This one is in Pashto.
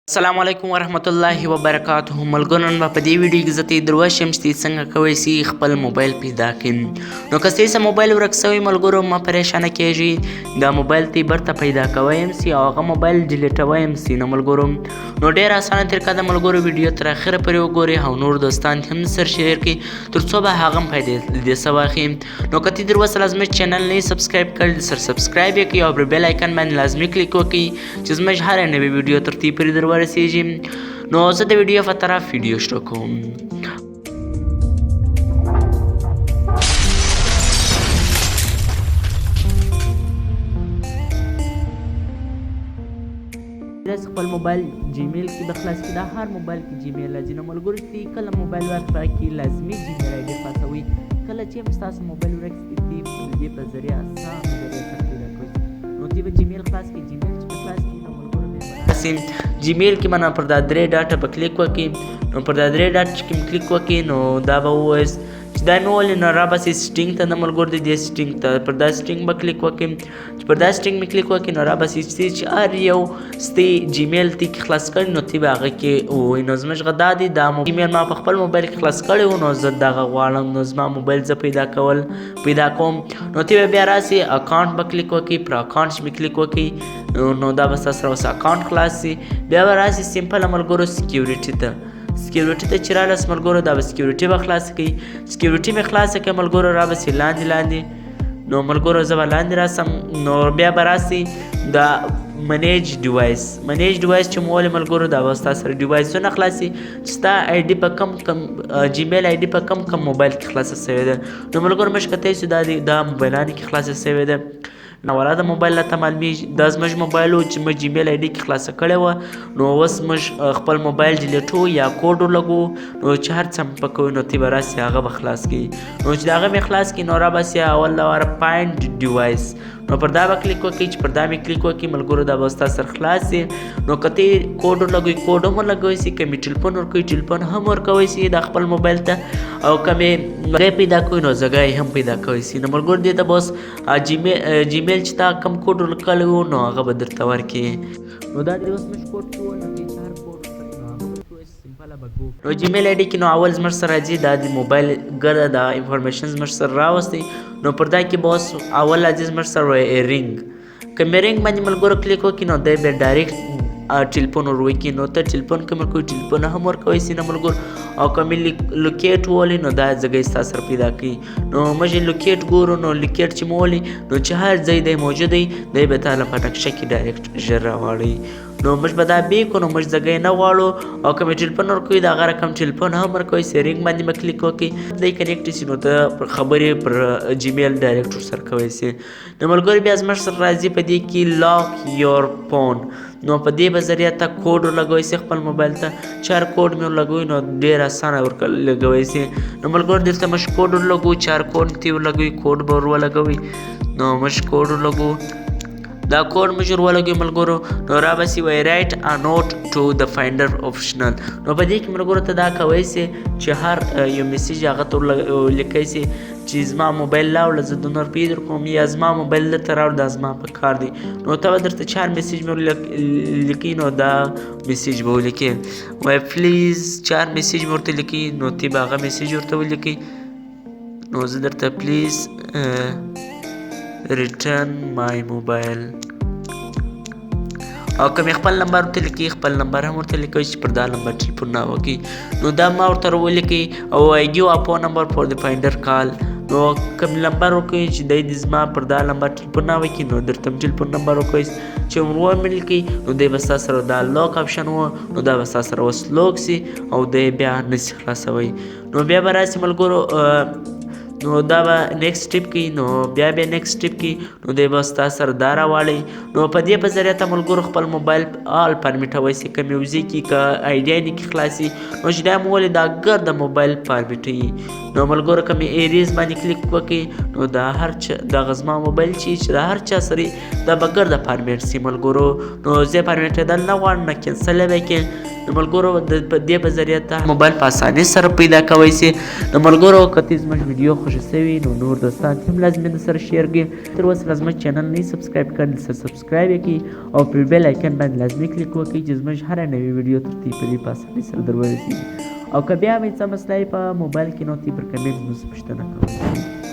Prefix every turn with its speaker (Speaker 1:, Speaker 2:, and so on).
Speaker 1: السلام علیکم ورحمت الله وبرکاته. ملګرو نن به په دې ویډیو کې زه ته دروښیم چې څنګه کولی سي خپل موبایل پیدا کړئ. نو که ستاسو موبایل ورک سوی ملګرو مه پریشانه کیږئ، دا موبایل ته بیرته پیدا کوی هم سي او هغه موبایل ډیلیټوی هم سي. نو ملګرو نو ډېره اسانه طریقه ده ملګرو، ویډیو تر اخره پورې وګورئ او نور دوستان هم سره شیر کړئ تر څو به هغه هم فایدې دې څه واخلي. نو که ته دروسه لازمي چینل نه سبسکرایب کړل سر سبسکرایب یې کړئ او پر بیل آیکن باندې لازمي کلیک وکړئ چې زموږ هره نوې ویډیو تر دې پورې در ورسیږي. نو زه د ویډیو په طرف ویډیو شروع کوم. خپل موبایل جیمیل کې به خلاص کړئ. دا هر موبایل کې جیمیل راځي. نو ملګرو چې کله موبایل ورته کې لازمي جیمیل آی ډي خاصوي. کله چې هم ستاسو موبایل ورک سي د دې په ذریعه اسانه ذریعه سره پیدا کوئ. نو دې به جیمیل خلاص کړئ. جیمیل چې خلاص کړئ نو ملګرو جیمیل کې باندې پر دا درې ډاټه په کلیک وکړئ. نو پر دا درې ډاټه کې کلیک وکړئ نو دا به ووایي چې دا مې ولې نه راباسي سټینګ ته. د ملګرو د دې سټینګ ته پر دا سټینګ به کلیک وکړئ. چې پر دا سټینګ مې کلیک وکړئ نو راباسي چې هر یو ستی جیمیل تی کې خلاص کړي نو تی به هغه کې ووایي. نو زموږ غدا دی دا جیمیل ما په خپل موبایل کې خلاص کړی و نو زه دغه غواړم. نو زما موبایل زه پیدا کوم. نو تی به بیا راسي اکاونټ به کلیک وکړئ. پر اکاونټ مې کلیک وکړئ نو دا به ستاسو سره اوس اکاونټ خلاص سي. بیا به راسي سمپل ملګرو سکیورټي ته ته چې رالاس ملګرو دا به سکیورټي به خلاص کړئ. سکیورټي مې خلاصه کړئ ملګرو رابسي لاندې نو ملګرو زه به لاندې راسم. نو بیا به راسي دا منیج ډیوایس چې مو ولې ملګرو دا به ستا سره ډیوایسونه خلاصي چې ستا آی ډي په کم جیمیل آی ډي په کم موبایل کې خلاصه سوې ده. نو ملګرو موږ کتای سو دا موبایلانو کې خلاصه سوې ده. نو دا موبایل ته معلومیږي دا زموږ موبایل و چې موږ جیمیل آی ډي کې خلاصه کړی وه. نو اوس موږ خپل موبایل ډیلیټو یا کوډ ولګو نو چې هر څه مې پکوي نو تی به راسي هغه به خلاص کړي. نو چې د هغه مې خلاص کړي نو راباسي اول لپاره فایند ډیوایس. نو پر دا به کلیک وکړئ. چې پر دا مې کلیک وکړئ ملګرو دا به ستا سره خلاص سي. نو که ته کوډ ولګوئ کوډ هم ولګوئ سي، که مې ټلیفون ورکوئ ټلیفون هم ورکوئ سي د خپل موبایل ته، او که مې ځای پیدا کوئ نو ځای هم پیدا کوئ سي. نو ملګرو دې ته به اوس جیمیل چې تا کم کوډ ورکړی و نو هغه به درته ورکړي. نو دا دې اوس موږ کوډ کې ولګوئ چې هر کوډ سمپله به ګو. نو جیمیل آی ډي کې نو اول زموږ سره راځي دا د موبایل ګرده دا انفارمیشن زموږ سره راوستئ. نو پر دا کې به اوس اول راځي زموږ سره رینګ. که مې رینګ باندې ملګرو کلیک وکړي نو دی بیا ډایرکټ ټلیفون ور وکړي. نو ته ټلیفون که مې کوئ ټلیفون هم ورکوی سي نه ملګرو. او که مې لوکیټ وولي نو دا ځای ستا سره پیدا کوي. نو موږ لوکیټ ګورو نو لوکیټ چې مو ولي نو چې هر ځای دی موجود دی به تا له په نقشه کې ډایرکټ ژر راوړي. نو موږ به دا بې کړو نو موږ ځای نه غواړو. او که مې ټلیفون ورکوي د هغه رقم ټلیفون هم ورکوی سي. رینګ باندې مې کلیک وکړئ دی کنیکټ سي نو ته خبرې پر جیمیل ډایرکټ ورسره کوی سي. نو ملګرو بیا زموږ سره راځي په دې کې لاک یور فون. نو په دې به ذریعه ته کوډ ورلګوی سي خپل موبایل ته. چې هر کوډ مې ورلګوي نو ډېر اسانه ورلګوی سي. نو ملګرو دلته موږ کوډ ورلګوو چې هر کوډ ته ورلګوي کوډ به ور ولګوي. نو موږ کوډ ورلګوو دا کوډ موږ ور ولګوي ملګرو. نو رابسي وایي رایټ ا نوټ ټو د فایندر آپشنل. نو په دې کې ملګرو ته دا کوی سي چې هر یو میسیج هغه ته لیکئ سي چې زما موبایل راوړه زه د نور پې در کوم یا زما موبایل درته راوړه دا زما په کار دی. نو ته به درته چې هر میسیج مې لیکي نو دا میسیج به ولیکې. وایي پلیز چې هر میسیج مې ورته لیکي نو تی به هغه میسیج ورته ولیکئ. نو زه درته پلیز ریټرن مای موبایل. او که مې خپل نمبر ورته لیکي خپل نمبر هم ورته لیکئ چې پر دا نمبر ټلیفون نه وکړي. نو دا ما ورته ولیکئ او آی ګیو ا فون نمبر فور د فایندر کال. نو که مې نمبر وکړئ چې دی د زما پر دا نمبر ټلیفون نه وکړي نو درته هم ټلیفون نمبر وکړئ چې ور مې لیکئ نو دی به ستا سره دا لوک آپشن و نو دا به ستا سره اوس لوک سي او دی بیا نسي خلاصوی. نو بیا به راسي ملګرو نو دا به نیکسټ سټیپ کوي. نو بیا نیکسټ سټیپ کوي نو دی به ستا سره دا راواړئ. نو په دې په ذریعه ته ملګرو خپل موبایل آل پرمیټوی سي. که میوزیک وي که آیډیا کې خلاصي نو چې دا مو ولې دا ګرده موبایل پرمیټوي. نو ملګرو که مې ایریز باندې کلیک وکړئ نو دا هر څه دغه زما موبایل چې د هر چا سره دا به ګرده پرمیټ سي ملګرو. نو زه پرمیټېدل نه غواړم نه کینسل یې به کړې. نو ملګرو د دې په ذریعه ته موبایل په اسانۍ سره پیدا کوی سي. نو ملګرو که ته زموږ ویډیو خوښ شوي نو نور دوستان هم لازمي د سره شیر کړي. تر اوسه لا زموږ چینل نه سبسکرایب کړی سره سبسکرایب یې کړئ او پر بیل آیکن باندې لازمي کلیک وکړئ چې زموږ هره نوې ویډیو تر تاسو پورې په اسانۍ سره در ورسیږي. او که بیا هم څه مسله په موبایل کې نو تاسو پر کمنټ مو پوښتنه کوئ.